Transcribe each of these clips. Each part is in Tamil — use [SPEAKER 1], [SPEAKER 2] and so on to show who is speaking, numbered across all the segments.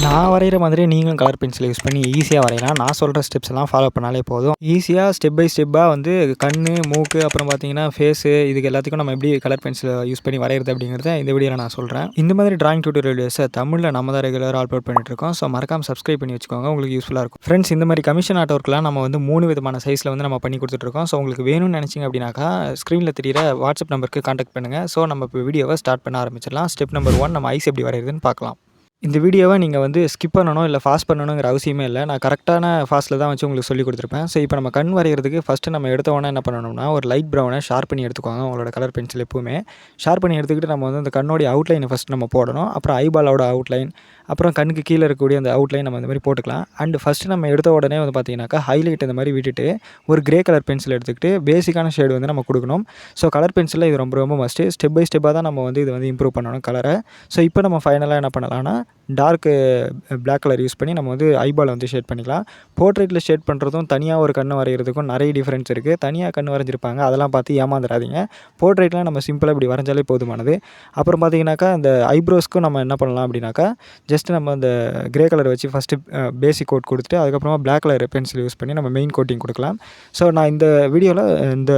[SPEAKER 1] நான் வரைகிற மாதிரி நீங்களும் கலர் பென்சில் யூஸ் பண்ணி ஈஸியாக வரையலாம். நான் சொல்கிற ஸ்டெப்ஸ் எல்லாம் ஃபாலோ பண்ணாலே போதும். ஈஸியாக ஸ்டெப் பை ஸ்டெப்பாக வந்து கண்ணு, மூக்கு, அப்புறம் பார்த்தீங்கன்னா ஃபேஸு, இதுக்கு எல்லாத்துக்கும் நம்ம எப்படி கலர் பென்சிலை யூஸ் பண்ணி வரைகிறது அப்படிங்கிறத இந்த வீடியோவில் நான் சொல்கிறேன். இந்த மாதிரி டிராயிங் டியூட்டோரியல் வீடியோஸை தமிழில் நம்ம தான் ரெகுலராக அப்லோட் பண்ணிட்டுருக்கோம். ஸோ மறக்காமல் சப்ஸ்கிரைப் பண்ணி வச்சுக்கோங்க, உங்களுக்கு யூஸ்ஃபுல்லாக இருக்கும். ஃப்ரெண்ட்ஸ், இந்த மாதிரி கமிஷன் ஆர்ட் ஒர்க்லாம் நம்ம வந்து 3 விதமான சைஸில் வந்து நம்ம பண்ணி கொடுத்துட்ருக்கோம். ஸோ உங்களுக்கு வேணும்னு நினச்சிங்க அப்படின்னாக்கா ஸ்க்ரீனில் தெரியிற வாட்ஸ்அப் நம்பருக்கு கான்டாக்ட் பண்ணுங்கள். ஸோ நம்ம இப்போ வீடியோவை ஸ்டார்ட் பண்ண ஆரம்பிச்சிடலாம். ஸ்டெப் நம்பர் 1, நம்ம ஐஸ் எப்படி வரைகிறதுன்னு பார்க்கலாம். இந்த வீடியோவை நீங்கள் வந்து ஸ்கிப் பண்ணணும் இல்லை ஃபாஸ்ட் பண்ணணுங்கிற அவசியமே இல்லை. நான் கரெக்டான ஃபாஸ்ட்டில் தான் வச்சு உங்களுக்கு சொல்லிக் கொடுத்துருப்பேன். ஸோ இப்போ நம்ம கண் வரைகிறதுக்கு ஃபஸ்ட்டு நம்ம எடுத்த உடனே என்ன பண்ணணும்னா, ஒரு லைட் ப்ரௌனை ஷார்ப் பண்ணி எடுத்துக்கோங்க. உங்களோட கலர் பென்சில் எப்பவுமே ஷார்ப் பண்ணி எடுத்துக்கிட்டு நம்ம வந்து அந்த கண்ணோடைய அவுட்லைனை ஃபஸ்ட் நம்ம போடணும். அப்புறம் ஐபாலோட அவுட்லைன், அப்புறம் கண்ணுக்கு கீழே இருக்கக்கூடிய அந்த அவுட்லைன் நம்ம இந்த மாதிரி போட்டுக்கலாம். அண்ட் ஃபஸ்ட்டு நம்ம எடுத்த உடனே வந்து பார்த்தீங்கன்னாக்கா ஹைலைட் இந்த மாதிரி விட்டுட்டு ஒரு கிரே கலர் பென்சில் எடுத்துக்கிட்டு பேசிக்கான ஷேடு வந்து நம்ம கொடுக்கணும். ஸோ கலர் பென்சிலில் இது ரொம்ப ரொம்ப மஸ்ட்டு. ஸ்டெப் பை ஸ்டெப்பாக தான் நம்ம வந்து இது வந்து இம்ப்ரூவ் பண்ணணும் கலரை. ஸோ இப்போ நம்ம ஃபைனலாக என்ன பண்ணலாம்னா, டார்க்கு பிளாக் கலர் யூஸ் பண்ணி நம்ம வந்து ஐபாலை வந்து ஷேட் பண்ணிக்கலாம். போர்ட்ரேட்டில் ஷேட் பண்ணுறதும் தனியாக ஒரு கண்ணு வரைகிறதுக்கும் நிறைய டிஃப்ரென்ஸ் இருக்குது. தனியாக கண்ணு வரைஞ்சிருப்பாங்க, அதெல்லாம் பார்த்து ஏமாந்துடாதீங்க. போர்ட்ரேட்லாம் நம்ம சிம்பிளாக இப்படி வரைஞ்சாலே போதுமானது. அப்புறம் பார்த்தீங்கன்னாக்கா இந்த ஐப்ரோஸ்க்கும் நம்ம என்ன பண்ணலாம் அப்படின்னாக்கா, ஜஸ்ட் நம்ம அந்த கிரே கலர் வச்சு ஃபஸ்ட்டு பேசிக் கோட் கொடுத்துட்டு அதுக்கப்புறமா பிளாக் கலர் பென்சில் யூஸ் பண்ணி நம்ம மெயின் கோட்டிங் கொடுக்கலாம். ஸோ நான் இந்த வீடியோவில் இந்த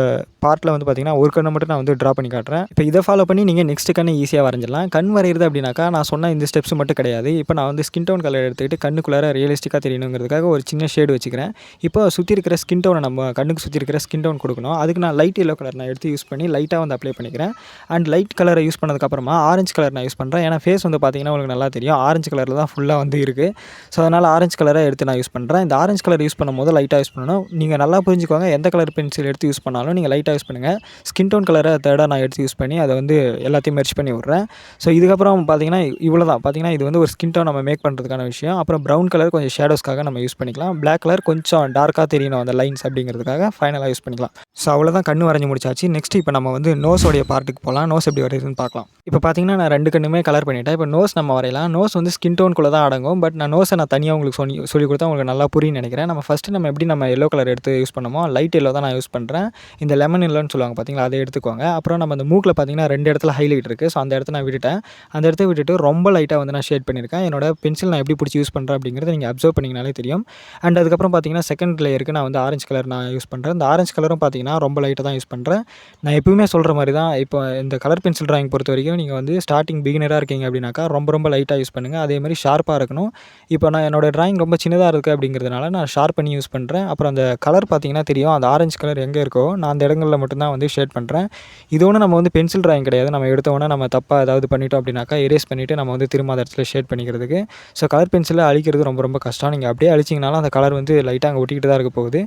[SPEAKER 1] பார்ட்டில் வந்து பார்த்திங்கன்னா ஒரு கண்ணை மட்டும் நான் வந்து ட்ரா பண்ணி காட்டுறேன். இப்போ இதை ஃபாலோ பண்ணி நீங்கள் நெக்ஸ்ட் கண்ணை ஈஸியாக வரைஞ்சிடலாம். கண் வரைகிறது அப்படின்னாக்கா நான் சொன்ன இந்த ஸ்டெப்ஸ் மட்டும் கிடையாது. இப்போ நான் வந்து ஸ்கின் டோன் கலர் எடுத்துக்கிட்டு கண்ணுக்குள்ளார ரியலிஸ்டிக்காக தெரியணுங்கிறதுக்காக ஒரு சின்ன ஷேடு வச்சுக்கிறேன். இப்போ சுற்றி இருக்கிற ஸ்கின் டோனை நம்ம கண்ணுக்கு சுற்றி இருக்கிற ஸ்கின் டோன் கொடுக்கணும். அதுக்கு நான் லைட் எல்லோ கலர் நான் எடுத்து யூஸ் பண்ணி லைட்டாக வந்து அப்ளை பண்ணிக்கிறேன். அண்ட் லைட் கலரை யூஸ் பண்ணதுக்கப்புறமா ஆரஞ்சு கலர் நான் யூஸ் பண்ணுறேன். ஏன்னா ஃபேஸ் வந்து பார்த்திங்கன்னா உங்களுக்கு நல்லா தெரியும், ஆரஞ்சு கலரில் தான் ஃபுல்லாக வந்து இருக்குது. ஸோ அதனால் ஆரஞ்சு கலரை எடுத்து நான் யூஸ் பண்ணுறேன். இந்த ஆரஞ்சு கலர் யூஸ் பண்ணும்போது லைட்டாக யூஸ் பண்ணணும். நீங்கள் நல்லா புரிஞ்சுக்கோங்க, எந்த கலர் பென்சில் எடுத்து யூஸ் பண்ணாலும் நீங்கள் லைட்டாக யூஸ் பண்ணுங்கள். ஸ்கின் டோன் கலரை தேர்டாக நான் எடுத்து யூஸ் பண்ணி அதை வந்து எல்லாத்தையும் மெர்ஜ் பண்ணி விட்றேன். ஸோ இதுக்கப்புறம் பார்த்திங்கன்னா இவ்வளோ தான். பார்த்திங்கன்னா இது வந்து ஒரு ஸ்கின் டோன் நம்ம மேக் பண்ணுறதுக்கான விஷயம். அப்புறம் ப்ரௌன் கலர் கொஞ்சம் ஷேடோஸ்க்காக நம்ம யூஸ் பண்ணிக்கலாம். பிளாக் கலர் கொஞ்சம் டார்க்காக தெரியணும் அந்த லைன்ஸ் அப்படிங்கிறதுக்காக ஃபைனலாக யூஸ் பண்ணிக்கலாம். ஸோ அவ்வளோதான், கண்ணு வரைஞ்சி முடிச்சாச்சு. நெக்ஸ்ட் இப்போ நம்ம வந்து நோஸோடைய பார்ட்டுக்கு போகலாம். நோஸ் எப்படி வரையுதுன்னு பார்க்கலாம். இப்போ பார்த்திங்கன்னா நான் 2 கண்ணுமே கலர் பண்ணிவிட்டேன். இப்போ நோஸ் நம்ம வரையலாம். நோஸ் வந்து ஸ்கின் டோனுக்குள்ளே தான் அடங்கும். பட் நான் நோஸை நான் தனியாக உங்களுக்கு சொல்லி கொடுத்தா உங்களுக்கு நல்லா புரியும்னு நினைக்கிறேன். நம்ம ஃபஸ்ட்டு நம்ம எப்படி நம்ம எல்லோ கலர் எடுத்து யூஸ் பண்ணமோ லைட் எல்லோ தான் நான் யூஸ் பண்ணுறேன். இந்த லெமன் எல்லோன்னு சொல்லுவாங்க பார்த்தீங்களா, அதை எடுத்துக்கோங்க. அப்புறம் நம்ம அந்த மூக்கில் பார்த்திங்கன்னா 2 இடத்துல ஹைலைட் இருக்குது. ஸோ அந்த இடத்த நான் விட்டுட்டேன். அந்த இடத்த விட்டுட்டு ரொம்ப லைட்டாக வந்து நான் ஷேட் பண்ணியிருக்கேன். என்னோட பென்சில் நான் எப்படி பிடிச்சி யூஸ் பண்ணுறேன் அப்படிங்கிறத நீங்கள் அப்சர்வ் பண்ணிங்கனாலே தெரியும். அண்ட் அதுக்கப்புறம் பார்த்திங்கன்னா செகண்ட் லேயருக்கு நான் வந்து ஆரஞ்சு கலர் நான் யூஸ் பண்ணுறேன். இந்த ஆரஞ்சு கலரும் பார்த்திங்கன்னா ரொம்ப லைட்டாக தான் யூஸ் பண்ணுறேன். நான் எப்பவுமே சொல்கிற மாதிரி தான், இப்போ இந்த கலர் பென்சில் ட்ராயிங் பொறுத்த வரைக்கும் நீங்கள் வந்து ஸ்டார்டிங் பிகினராக இருக்கீங்க அப்படின்னாக்கா ரொம்ப லைட்டாக யூஸ் பண்ணுங்கள். அதே மாதிரி ஷார்ப்பாக இருக்கணும். இப்போ நான் என்னோட ட்ராயிங் ரொம்ப சின்னதாக இருக்குது அப்படிங்கிறதுனால நான் ஷார்ப் பண்ணி யூஸ் பண்ணுறேன். அப்புறம் அந்த கலர் பார்த்திங்கன்னா தெரியும், அந்த ஆரஞ்சு கலர் எங்கே இருக்கோ நான் அந்த இடங்களில் மட்டும்தான் வந்து ஷேட் பண்ணுறேன். இது ஒன்று நம்ம வந்து பென்சில் ட்ராயிங் கிடையாது. நம்ம எடுத்தோன்னே நம்ம தப்பாக ஏதாவது பண்ணிட்டோம் அப்படின்னாக்கா எரேஸ் பண்ணிவிட்டு நம்ம வந்து திரும்ப அந்த இடத்துல ஷேட் பண்ணிக்கிறதுக்கு. ஸோ கலர் பென்சிலை அழிக்கிறது ரொம்ப கஷ்டம். நீங்கள் அப்படியே அழிச்சிங்கனாலும் அந்த கலர் வந்து லைட்டாக அங்கே ஒட்டிக்கிட்டு தான் இருக்க போகுது.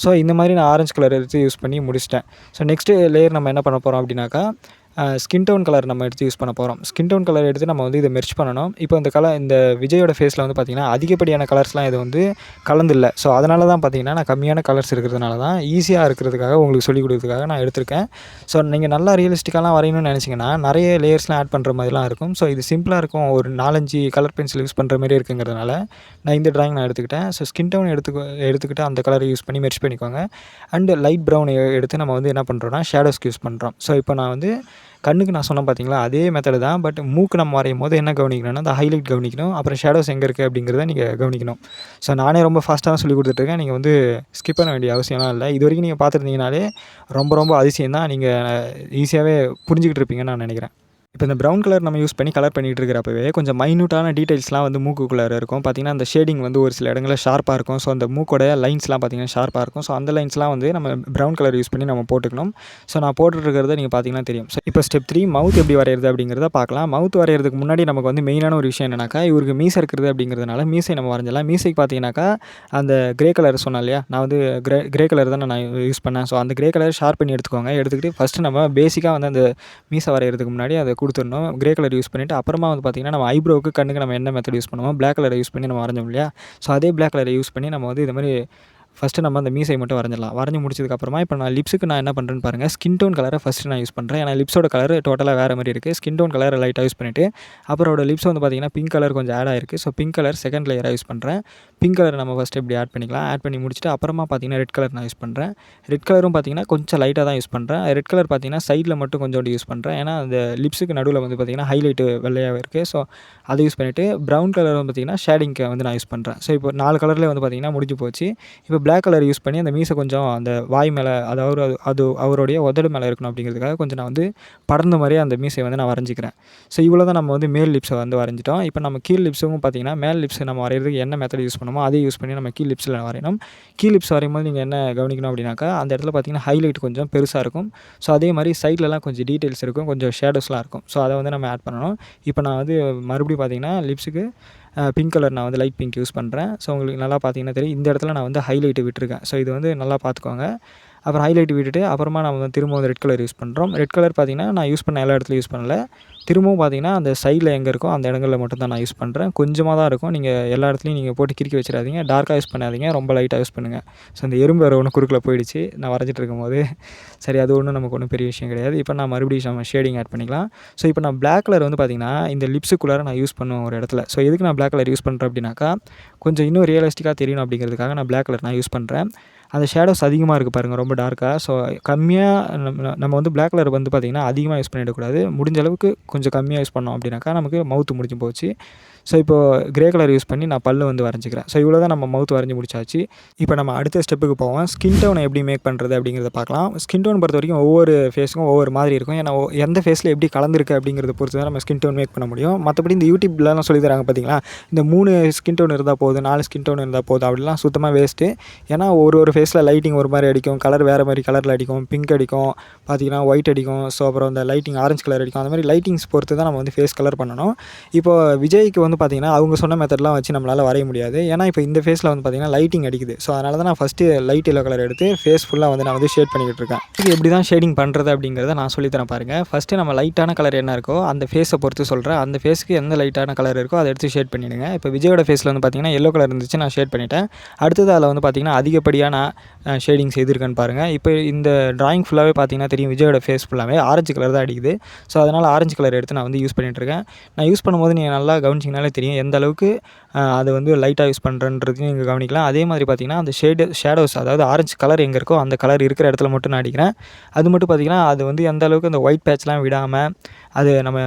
[SPEAKER 1] ஸோ இந்த மாதிரி நான் ஆரஞ்சு கலர் எடுத்து யூஸ் பண்ணி முடிச்சிட்டேன். ஸோ நெக்ஸ்ட்டு லேயர் நம்ம என்ன பண்ண போகிறோம் அப்படின்னாக்கா, ஸ்கின் டோன் கலர் நம்ம எடுத்து யூஸ் பண்ண போகிறோம். ஸ்கின் டோன் கலர் எடுத்து நம்ம வந்து இதை மெர்ஜ் பண்ணணும். இப்போ இந்த விஜயோட ஃபேஸில் வந்து பார்த்திங்கன்னா அதிகப்படியான கலர்ஸ்லாம் இது வந்து கலந்துல்ல. ஸோ அதனால தான் பார்த்திங்கன்னா நான் கம்மியான கலர்ஸ் இருக்கிறதுனால தான் ஈஸியாக இருக்கிறதுக்காக உங்களுக்கு சொல்லிக் கொடுக்கறதுக்காக நான் எடுத்திருக்கேன். ஸோ நீங்கள் நல்லா ரியலிஸ்டிக்காலாம் வரையணும்னு நினச்சிங்கன்னா நிறைய லேயர்ஸ்லாம் ஆட் பண்ணுற மாதிரிலாம் இருக்கும். ஸோ இது சிம்பிளாக இருக்கும், ஒரு 4-5 கலர் பென்சில் யூஸ் பண்ணுற மாதிரி இருக்குங்கிறதுனால நான் இந்த ட்ராயிங் நான் எடுத்துக்கிட்டேன். ஸோ ஸ்கின் டோன் எடுத்துக்கிட்டு அந்த கலரை யூஸ் பண்ணி மெர்ஜ் பண்ணிக்கோங்க. அண்டு லைட் ப்ரௌன் எடுத்து நம்ம வந்து என்ன பண்ணுறோம்னா ஷேடோஸ்க்கு யூஸ் பண்ணுறோம். ஸோ இப்போ நான் வந்து கண்ணுக்கு நான் சொன்னேன் பார்த்தீங்களா, அதே மெத்தடு தான். பட் மூக்கு நம்ம வரையும் போது என்ன கவனிக்கணும்னா, அந்த ஹைலைட் கவனிக்கணும். அப்புறம் ஷேடோஸ் எங்கே இருக்குது அப்படிங்கிறத நீங்கள் கவனிக்கணும். ஸோ நானே ரொம்ப ஃபாஸ்ட்டாக தான் சொல்லிக் கொடுத்துட்ருக்கேன். நீங்கள் வந்து ஸ்கிப் பண்ண வேண்டிய அவசியம்லாம் இல்லை. இது வரைக்கும் நீங்கள் பார்த்துருந்தீங்கனாலே ரொம்ப அதிசயம் தான். நீங்கள் ஈஸியாகவே புரிஞ்சுக்கிட்டு இருப்பீங்கன்னு நான் நினைக்கிறேன். இப்போ இந்த ப்ரௌன் கலர் நம்ம யூஸ் பண்ணி கலர் பண்ணிகிட்டு இருக்கிறப்பவே கொஞ்சம் மைன்யூட்டான டீட்டெயில்ஸ்லாம் வந்து மூக்குக்குள்ளார இருக்கும். பார்த்திங்கன்னா அந்த ஷேடிங் வந்து ஒரு சில இடங்களில் ஷார்ப்பாக இருக்கும். ஸோ அந்த மூக்கோட லைன்ஸ்லாம் பார்த்திங்கன்னா ஷார்ப்பாக இருக்கும். ஸோ அந்த லைன்ஸ்லாம் வந்து நம்ம ப்ரௌன் கலர் யூஸ் பண்ணி நம்ம போட்டுக்கணும். ஸோ நான் போட்டுருக்கிறத நீங்கள் பார்த்திங்கன்னா தெரியும். ஸோ இப்போ ஸ்டெப் 3 மவுத் எப்படி வரைகிறது அப்படிங்கிறத பார்க்கலாம். மவுத் வரைகிறதுக்கு முன்னாடி நமக்கு வந்து மெயினான ஒரு விஷயம் என்னன்னாக்கா, இவருக்கு மீசை இருக்கிறது அப்படிங்கிறதுனால மீசை நம்ம வரைஞ்சலாம். மீசைக்கு பார்த்திங்கனாக்கா அந்த கிரே கலர் சொன்னேன் இல்லையா, நான் வந்து கிரே கலர் தான் நான் யூஸ் பண்ணேன். ஸோ அந்த கிரே கலர் ஷார்ப் பண்ணி எடுத்துக்கோங்க. எடுத்துக்கிட்டு ஃபஸ்ட்டு நம்ம பேசிக்காக வந்து அந்த மீசை வரைகிறதுக்கு முன்னாடி அதை கொடுத்துடணும். கிரே கலர் யூஸ் பண்ணிவிட்டு அப்புறமா வந்து பார்த்திங்கன்னா நம்ம ஐப்ரோவுக்கு கண்ணுக்கு நம்ம என்ன மெத்தட் யூஸ் பண்ணுவோம், பிளாக் கலரை யூஸ் பண்ணி நம்ம வரைஞ்சோம் இல்லையா. ஸோ அதே பிளாக் கலரை யூஸ் பண்ணி நம்ம வந்து இது மாதிரி ஃபஸ்ட்டு நம்ம அந்த மீசை மட்டும் வரைஞ்சிடலாம். வரைஞ்சி முடிச்சதுக்கப்புறமா இப்போ நான் லிப்ஸுக்கு நான் என்ன பண்ணுறேன்னு பாருங்கள். ஸ்கின் டோன் கலரை ஃபஸ்ட்டு நான் யூஸ் பண்ணுறேன். ஏன்னா லிப்ஸோட கலர் டோட்டலாக வேறு மாதிரி இருக்குது. ஸ்கின் டோன் கலரை லைட்டாக யூஸ் பண்ணிவிட்டு அப்புறம் லிப்ஸ் வந்து பார்த்திங்கன்னா பிங்க் கலர் கொஞ்சம் ஆட் ஆயிருக்கு. ஸோ பிங்க் கலர் செகண்ட் லேயராக யூஸ் பண்ணுறேன். பிங்க் கலர் நம்ம ஃபஸ்ட்டு இப்படி ஆட் பண்ணிக்கலாம். ஆட் பண்ணி முடிச்சுட்டு அப்புறமா பார்த்திங்கன்னா ரெட் கலர் நான் யூஸ் பண்ணுறேன். ரெட் கலரும் பார்த்திங்கன்னா கொஞ்சம் லைட்டாக தான் யூஸ் பண்ணுறேன். ரெட் கலர் பார்த்திங்கன்னா சைடில் மட்டும் கொஞ்சோண்டு யூஸ் பண்ணுறேன். ஏன்னா அந்த லிப்ஸுக்கு நடுவில் வந்து பார்த்திங்கன்னா ஹைலைட்டு வெள்ளையாக இருக்குது. ஸோ அதை யூஸ் பண்ணிவிட்டு ப்ரௌன் கலர் வந்து பார்த்திங்கன்னா ஷேடிங்க்கு வந்து நான் யூஸ் பண்ணுறேன். ஸோ இப்போ 4 கலர்லேயே வந்து பார்த்திங்கன்னா முடிஞ்சு போச்சு. இப்போ பிளாக் கலர் யூஸ் பண்ணி அந்த மீசை கொஞ்சம் அந்த வாய் மேலே அதாவது அது அவருடைய உதடு மேலே இருக்கணும் அப்படிங்கிறதுக்காக கொஞ்சம் நான் வந்து படர்ந்த மாதிரியே அந்த மீசையை வந்து நான் வரைஞ்சிக்கிறேன். ஸோ இவ்வளோ தான் நம்ம வந்து மேல் லிப்ஸை வந்து வரைஞ்சிட்டோம். இப்போ நம்ம கீழ் லிப்ஸும் பார்த்திங்கன்னா மேல் லிப்ஸ் நம்ம வரைகிறதுக்கு என்ன மெத்தட் யூஸ் பண்ணுமோ அதே யூஸ் பண்ணி நம்ம கீழ் லிப்ஸில் வரையணும். கீழ் லிப்ஸ் வரையும்போது நீங்கள் என்ன கவனிக்கணும் அப்படின்னாக்கா அந்த இடத்துல பார்த்திங்கன்னா ஹைலைட் கொஞ்சம் பெருசாக இருக்கும். ஸோ அதே மாதிரி சைட்லலாம் கொஞ்சம் டீட்டெயில்ஸ் இருக்கும், கொஞ்சம் ஷேடோஸ்லாம் இருக்கும். ஸோ அதை வந்து நம்ம ஆட் பண்ணணும். இப்போ நான் வந்து மறுபடியும் பார்த்திங்கன்னா லிப்ஸுக்கு பிங்க் கலர் நான் வந்து லைட் பிங்க் யூஸ் பண்ணுறேன். ஸோ உங்களுக்கு நல்லா பார்த்தீங்கன்னா தெரியும். இந்த இடத்துல நான் வந்து ஹைலைட்டு விட்டுருக்கேன். ஸோ இது வந்து நல்லா பார்த்துக்கோங்க. அப்புறம் ஹைலைட் விட்டுட்டு அப்புறமா நம்ம வந்து திரும்ப வந்து ரெட் கலர் யூஸ் பண்ணுறோம். ரெட் கலர் பார்த்திங்கன்னா நான் யூஸ் பண்ண எல்லா இடத்துலையும் யூஸ் பண்ணல. திரும்பவும் பார்த்திங்கன்னா அந்த சைடில் எங்கே இருக்கோ அந்த இடங்களில் மட்டும் தான் நான் யூஸ் பண்ணுறேன். கொஞ்சமாக தான் இருக்கும். நீங்கள் எல்லா இடத்துலையும் நீங்கள் போட்டு கிறுக்கி வச்சிடாதீங்க. டார்க்காக யூஸ் பண்ணாதீங்க. ரொம்ப லைட்டாக யூஸ் பண்ணுங்கள். ஸோ அந்த எறும்பு வேறு ஒன்று குறுக்கில் போயிடுச்சு நான் வரைஞ்சிட்டு இருக்கும்போது. சரி, அது ஒன்றும் நமக்கு ஒன்றும் பெரிய விஷயம் கிடையாது. இப்போ நான் மறுபடியும் நம்ம ஷேடிங் ஆட் பண்ணிக்கலாம். ஸோ இப்போ நான் பிளாக் கலர் வந்து பார்த்திங்கன்னா இந்த லிப்ஸுக்குள்ளார நான் யூஸ் பண்ணுவேன் ஒரு இடத்துல. ஸோ எதுக்கு நான் பிளாக் கலர் யூஸ் பண்ணுறேன் அப்படின்னாக்கா கொஞ்சம் இன்னும் ரியலிஸ்டிக்காக தெரியணும் அப்படிங்கிறதுக்காக நான் பிளாக் கலர் நான் யூஸ் பண்ணுறேன். அந்த ஷேடோஸ் அதிகமாக இருக்குது பாருங்கள், ரொம்ப டார்க்காக. ஸோ கம்மியாக நம்ம வந்து பிளாக் கலர் வந்து பார்த்திங்கன்னா அதிகமாக யூஸ் பண்ணிடக்கூடாது. முடிஞ்ச அளவுக்கு கொஞ்சம் கம்மியாக யூஸ் பண்ணோம் அப்படின்னாக்கா நமக்கு மவுத்து முடிஞ்சு போச்சு. ஸோ இப்போது கிரே கலர் யூஸ் பண்ணி நான் பல்லு வந்து வரைஞ்சிக்கிறேன். ஸோ இவ்வளோ தான் நம்ம மவுத் வரைஞ்சி முடிச்சாச்சு. இப்போ நம்ம அடுத்த ஸ்டெப்புக்கு போவோம். ஸ்கின் டோனை எப்படி மேக் பண்ணுறது அப்படிங்கிறத பார்க்கலாம். ஸ்கின் டோன் பொறுத்த வரைக்கும் ஒவ்வொரு ஃபேஸுக்கும் ஒவ்வொரு மாதிரி இருக்கும். ஏன்னா எந்த ஃபேஸில் எப்படி கலந்துருக்கு அப்படிங்கிறத பொறுத்து தான் நம்ம ஸ்கின் டோன் மேக் பண்ண முடியும். மற்றபடி இந்த யூடியூப்லலாம் சொல்லி தராங்க பார்த்தீங்களா, இந்த 3 ஸ்கின் டோன் இருந்தால் போதும், 4 ஸ்கின் டோன் இருந்தால் போதும் அப்படிலாம் சுத்தமாக வேஸ்ட்டு. ஏன்னா ஒரு ஃபேஸில் லைட்டிங் ஒரு மாதிரி அடிக்கும், கலர் வேறு மாதிரி கலரில் அடிக்கும், பிங்க் அடிக்கும், பார்த்திங்கன்னா ஒயிட் அடிக்கும். ஸோ அப்புறம் இந்த லைட்டிங் ஆரஞ்சு கலர் அடிக்கும். அந்த மாதிரி லைட்டிங்ஸ் பொறுத்து தான் நம்ம வந்து ஃபேஸ் கலர் பண்ணணும். இப்போ விஜய்க்கு வந்து பார்த்திங்கன்னா அவங்க சொன்ன மெத்தட்லாம் வச்சு நம்மளால் வரைய முடியாது. ஏன்னா இப்போ இந்த ஃபேஸில் வந்து பார்த்திங்கன்னா லைட்டிங் அடிக்குது. ஸோ அதனால தான் நான் ஃபஸ்ட்டு லைட் எல்லோ கலர் எடுத்து ஃபேஸ் ஃபுல்லாக வந்து நான் வந்து ஷேட் பண்ணிக்கிட்டு இருக்கேன். இது எப்படி தான் ஷேடிங் பண்ணுறது அப்படிங்கிறத நான் சொல்லித்தரேன் பாருங்கள். ஃபஸ்ட்டு நம்ம லைட்டான கலர் என்ன இருக்கோ அந்த ஃபேஸை பொறுத்து சொல்கிறேன். அந்த ஃபேஸுக்கு எந்த லைட்டான கலர் இருக்கோ அதை எடுத்து ஷேட் பண்ணிவிடுங்க. இப்போ விஜயோட ஃபேஸில் வந்து பார்த்திங்கன்னா எல்லோ கலர் இருந்துச்சு, நான் ஷேட் பண்ணிவிட்டேன். அடுத்தது அதில் வந்து பார்த்திங்கன்னா அதிகப்படியான ஷேடிங்ஸ் எது இருக்குன்னு பாருங்கள். இப்போ இந்த ட்ராயிங் ஃபுல்லாகவே பார்த்திங்கன்னா தெரியும் விஜயோட ஃபேஸ் ஃபுல்லாகவே ஆரஞ்சு கலர் தான் அடிக்குது. ஸோ அதனால் ஆரஞ்சு கலர் எடுத்து நான் வந்து யூஸ் பண்ணிகிட்ருக்கேன். நான் யூஸ் பண்ணும்போது நீங்கள் நல்லா கவனிச்சிங்கனாலே தெரியும் எந்த அளவுக்கு அது வந்து லைட்டாக யூஸ் பண்ணுறேன்றதையும் நீங்கள் கவனிக்கலாம். அதே மாதிரி பார்த்திங்கன்னா அந்த ஷேடோஸ் அதாவது ஆரஞ்சு கலர் எங்கே இருக்கோ அந்த கலர் இருக்கிற இடத்துல மட்டும் நான் அடிக்கிறேன். அது மட்டும் பார்த்திங்கன்னா அது வந்து எந்த அளவுக்கு அந்த ஒயிட் பேட்ச்லாம் விடாமல் அது நம்ம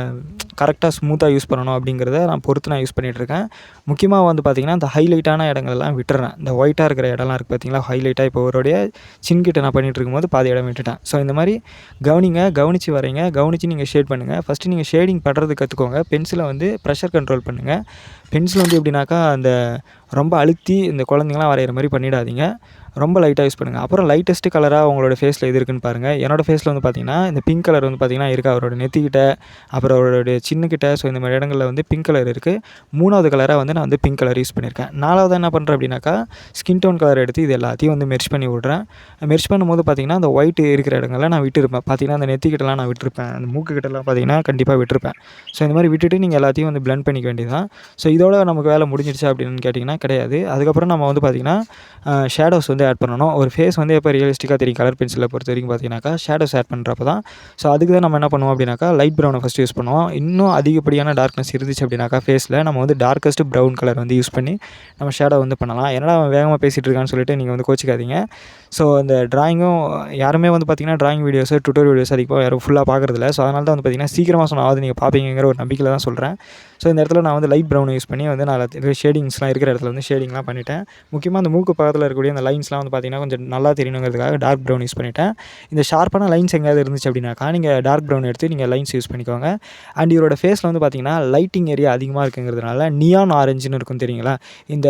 [SPEAKER 1] கரெக்டாக ஸ்மூத்தாக யூஸ் பண்ணணும் அப்படிங்கிறத நான் பொறுத்து நான் யூஸ் பண்ணிகிட்ருக்கேன். முக்கியமாக வந்து பார்த்திங்கன்னா இந்த ஹைலைட்டான இடங்கள்லாம் விட்டுறேன். இந்த ஒயிட்டாக இருக்கிற இடம்லாம் இருக்குது பார்த்திங்களா, ஹைலைட்டாக இப்போ அவருடைய சின்கிட்ட நான் பண்ணிகிட்டு இருக்கும்போது பாதி இடம் விட்டுட்டேன். ஸோ இந்த மாதிரி கவனித்து வரைங்க, கவனித்து நீங்கள் ஷேட் பண்ணுங்கள். ஃபஸ்ட்டு நீங்கள் ஷேடிங் பண்ணுறது கற்றுக்கோங்க. பென்சிலை வந்து ப்ரெஷர் கண்ட்ரோல் பண்ணுங்கள். பென்சில் வந்து எப்படின்னாக்கா அந்த ரொம்ப அழுத்தி இந்த குழந்தைங்களாம் வரைகிற மாதிரி பண்ணிடாதீங்க. ரொம்ப லைட்டாக யூஸ் பண்ணுங்கள். அப்புறம் லைட்டஸ்ட்டு கலராக உங்களோட ஃபேஸில் எது இருக்குன்னு பாருங்கள். என்னோடய ஃபேஸில் வந்து பார்த்திங்கன்னா இந்த பிங்க் கலர் வந்து பார்த்திங்கன்னா இருக்குது அவரோட நெத்திக்கிட்ட, அப்புறம் அவருடைய சின்னக்கிட்ட. ஸோ இந்த மாதிரி இடங்களில் வந்து பிங்க் கலர் இருக்குது. 3வது கலராக வந்து நான் வந்து பிங்க் கலர் யூஸ் பண்ணியிருக்கேன். 4வது என்ன பண்ணுறேன் அப்படின்னாக்கா ஸ்கின் டோன் கலர் எடுத்து இது எல்லாத்தையும் வந்து மெர்ஜ் பண்ணி விட்றேன். மெர்ஜ் பண்ணும்போது பார்த்திங்கன்னா அந்த ஒயிட் இருக்கிற இடங்கள்லாம் நான் விட்டுருப்பேன். பார்த்திங்கன்னா அந்த நெத்திக்கிட்டலாம் நான் விட்டுருப்பேன், அந்த மூக்குக்கிட்டலாம் பார்த்திங்கன்னா கண்டிப்பாக விட்டுருப்பேன். ஸோ இந்த மாதிரி விட்டுட்டு நீங்கள் எல்லாத்தையும் வந்து பிளெண்ட் பண்ணிக்க வேண்டியதுதான். ஸோ இதோட நமக்கு வேலை முடிஞ்சிடுச்சா அப்படின்னு கேட்டிங்கன்னா கிடையாது. அதுக்கப்புறம் நம்ம வந்து பார்த்திங்கன்னா ஷேடோஸ் வந்து ஆட் பண்ணணும். ஒரு ஃபேஸ் வந்து எப்போ ரியலிஸ்டிக்காக தெரியும் கலர் பென்சிலை பொறுத்த வரைக்கும் பார்த்திங்கனாக்கா ஷேடோஸ் ஆட் பண்ணுறப்ப தான். ஸோ அதுக்கு தான் நம்ம என்ன பண்ணுவோம் அப்படின்னாக்கா லைட் ப்ரௌனை ஃபஸ்ட்டு யூஸ் பண்ணுவோம். இன்னும் அதிகப்படியான டார்க்னஸ் இருந்துச்சு அப்படின்னாக்கா ஃபேஸில் நம்ம வந்து டார்க்கஸ்ட் ப்ரௌன் கலர் வந்து யூஸ் பண்ணி நம்ம ஷேடோ வந்து பண்ணலாம். என்னடா அவன் வேகமாக பேசிகிட்டு இருக்கான்னு சொல்லிட்டு நீங்கள் வந்து கோச்சிக்காதீங்க. ஸோ இந்த ட்ராயிங்கும் யாருமே வந்து பார்த்திங்கன்னா ட்ராயிங் வீடியோஸு டுட்டோரியல் வீடியோஸ் அதிகமாக யாரும் ஃபுல்லாக பார்க்குறதில்ல. ஸோ அதனால தான் வந்து பார்த்திங்கன்னா சீக்கிரமாக சொன்னாவது நீங்கள் பார்ப்பீங்கிற ஒரு நம்பிக்கையில் தான் சொல்கிறேன். ஸோ இந்த இடத்துல நான் வந்து லைட் ப்ரௌனை யூஸ் பண்ணி வந்து நான் ஷேடிங்ஸ்லாம் இருக்கிற இடத்துல வந்து ஷேடிங்லாம் பண்ணிட்டேன். முக்கியமாக அந்த மூக்கு பக்கத்தில் இருக்கக்கூடிய அந்த லைன்ஸ்லாம் வந்து பார்த்திங்கன்னா கொஞ்சம் நல்லா தெரியணுங்கிறதுக்காக டார்க் ப்ரௌன் யூஸ் பண்ணிட்டேன். இந்த ஷார்ப்பான லைன்ஸ் எங்கேயாவது இருந்துச்சு அப்படின்னாக்கா நீங்கள் டார்க் ப்ரௌன் எடுத்து நீங்கள் லைன்ஸ் யூஸ் பண்ணிக்கோங்க. அண்ட் இவரோட ஃபேஸில் வந்து பார்த்திங்கன்னா லைட்டிங் ஏரியா அதிகமாக இருக்குங்கிறதுனால நியான் ஆரஞ்சுன்னு இருக்கும் தெரியுங்களா, இந்த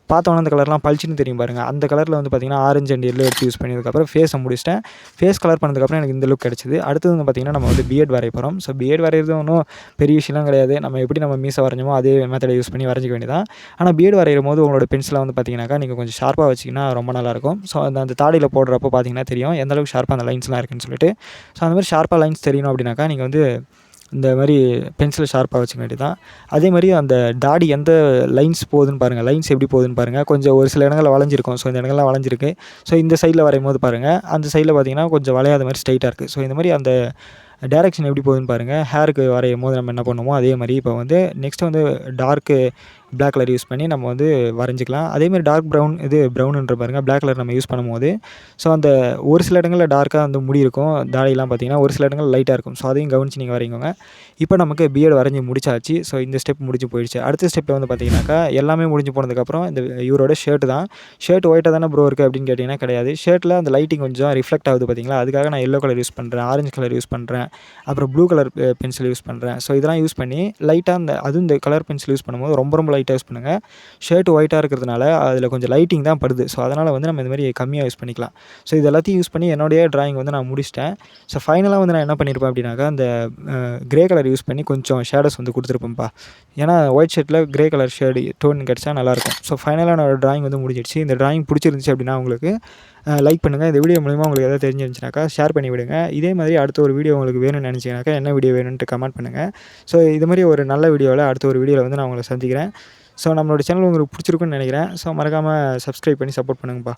[SPEAKER 1] பார்த்தோன்னா அந்த கலர்லாம் பளிச்சுன்னு தெரியும் பாருங்கள். அந்த கலரில் வந்து பார்த்திங்கன்னா ஆரஞ்சு அண்ட் எல்லோ எடுத்து யூஸ் பண்ணதுக்கப்புறம் ஃபேஸை முடிச்சிட்டேன். ஃபேஸ் கலர் பண்ணதுக்கப்புறம் எனக்கு இந்த லுக் கிடச்சிது. அடுத்தது வந்து பார்த்திங்கன்னா நம்ம வந்து பியர்ட் வரைய போகிறோம். ஸோ பியர்ட் வரைகிறது ஒன்றும் பெரிய விஷயம்லாம் கிடையாது. நம்ம எப்படி நம்ம மீசை வரைஞ்சோமோ அதே மெத்தடை யூஸ் பண்ணி வரைஞ்சிக்க வேண்டியதான். ஆனால் பியர்ட் வரையும் போது உங்களோட பென்சிலை வந்து பார்த்திங்கனாக்கா நீங்கள் கொஞ்சம் ஷார்ப்பாக வச்சிங்கன்னா ரொம்ப நல்லாயிருக்கும். ஸோ அந்த தாடியில் போடுறப்போ பார்த்திங்கன்னா தெரியும் எந்தளவுக்கு ஷார்ப்பாக அந்த லைன்ஸ்லாம் இருக்குன்னு சொல்லிட்டு. ஸோ அந்த மாதிரி ஷார்ப்பாக லைன்ஸ் தெரியணும் அப்படின்னாக்கா நீங்கள் வந்து இந்த மாதிரி பென்சிலை ஷார்ப்பாக வச்சுக்க வேண்டியது தான். அதே மாதிரி அந்த தாடி எந்த லைன்ஸ் போகுதுன்னு பாருங்கள், லைன்ஸ் எப்படி போகுதுன்னு பாருங்கள். கொஞ்சம் ஒரு சில இடங்களில் வளைஞ்சிருக்கும். ஸோ இந்த இடங்கள்லாம் வளைஞ்சிருக்கு. ஸோ இந்த சைடில் வரையும்போது பாருங்கள், அந்த சைடில் பார்த்தீங்கன்னா கொஞ்சம் வளையாத மாதிரி ஸ்ட்ரைட்டாக இருக்குது. ஸோ இந்த மாதிரி அந்த டைரக்ஷன் எப்படி போகுதுன்னு பாருங்கள். ஹேருக்கு வரையும்போது நம்ம என்ன பண்ணுவோமோ அதே மாதிரி இப்போ வந்து நெக்ஸ்ட்டு வந்து டார்க்கு பிளாக் கலர் யூஸ் பண்ணி நம்ம வந்து வரைஞ்சிக்கலாம். அதேமாதிரி டார்க் ப்ரௌன் ப்ரௌனுன்ற பாருங்கள், பிளாக் கலர் நம்ம யூஸ் பண்ணும்போது ஸோ அந்த ஒரு சில இடங்களில் டார்க்காக வந்து முடி இருக்கும், தாடியெல்லாம் பார்த்தீங்கன்னா ஒரு சில இடங்கள் லைட்டாக இருக்கும். ஸோ அதையும் கவனித்து நீங்கள் வரைங்கோங்க. இப்போ நமக்கு பிஎட் வரைஞ்சி முடிச்சாச்சு. ஸோ இந்த ஸ்டெப் முடிஞ்சு போயிடுச்சு. அடுத்த ஸ்டெப்பில் வந்து பார்த்தீங்கன்னாக்கா எல்லாமே முடிஞ்சு போனதுக்கப்புறம் இந்த இவரோட ஷர்ட்டு தான். ஷர்ட் ஒயிட்டாக தானே ப்ரோ இருக்குது அப்படின்னு கேட்டிங்கன்னா கிடையாது. ஷர்ட்டில் அந்த லைட்டிங் கொஞ்சம் ரிஃப்ளெக்ட் ஆகுது பார்த்தீங்களா, அதுக்காக நான் எல்லோ கலர் யூஸ் பண்ணுறேன், ஆரஞ்சு கலர் யூஸ் பண்ணுறேன், அப்புறம் ப்ளூ கலர் பென்சில் யூஸ் பண்ணுறேன். ஸோ இதெல்லாம் யூஸ் பண்ணி லைட்டாக அதுவும் இந்த கலர் பென்சில் யூஸ் பண்ணும்போது ரொம்ப ரொம்ப லைட்டாக யூஸ் பண்ணுங்கள். ஷர்ட் ஒயிட்டாக இருக்கிறதுனால அதில் கொஞ்சம் லைட்டிங் தான் படுது. ஸோ அதனால் வந்து நம்ம இந்த மாதிரி கம்மியாக யூஸ் பண்ணிக்கலாம். ஸோ இது எல்லாத்தையும் யூஸ் பண்ணி என்னுடைய ட்ராயிங் வந்து நான் முடிச்சிட்டேன். ஸோ ஃபைனலாக வந்து நான் என்ன பண்ணியிருப்பேன் அப்படின்னாக்கா, அந்த கிரே கலர் யூஸ் பண்ணி கொஞ்சம் ஷேடோஸ் வந்து கொடுத்துருப்பேன்ப்பா. ஏன்னா ஒயிட் ஷர்ட்டில் கிரே கலர் ஷேடு டோன் கிடச்சா நல்லாயிருக்கும். ஸோ ஃபைனலாக என்னோடய ட்ராயிங் வந்து முடிஞ்சிடுச்சு. இந்த ட்ராயிங் பிடிச்சிருந்துச்சி அப்படின்னா உங்களுக்கு லைக் பண்ணுங்கள். இந்த வீடியோ மூலிமா உங்களுக்கு எதாவது தெரிஞ்சிருந்துச்சுனாக்கா ஷேர் பண்ணி விடுங்க. இதே மாதிரி அடுத்த ஒரு வீடியோ உங்களுக்கு வேணும்னு நினச்சிங்கனாக்கா என்ன வீடியோ வேணும்ன்ட்டு கமெண்ட் பண்ணுங்கள். ஸோ இது மாதிரி ஒரு நல்ல வீடியோவில் அடுத்த ஒரு வீடியோவில் வந்து நான் உங்களை சந்திக்கிறேன். ஸோ நம்மளோட சேனல் உங்களுக்கு பிடிச்சிருக்குன்னு நினைக்கிறேன். ஸோ மறக்காமல் சப்ஸ்கிரைப் பண்ணி சப்போர்ட் பண்ணுங்கப்பா.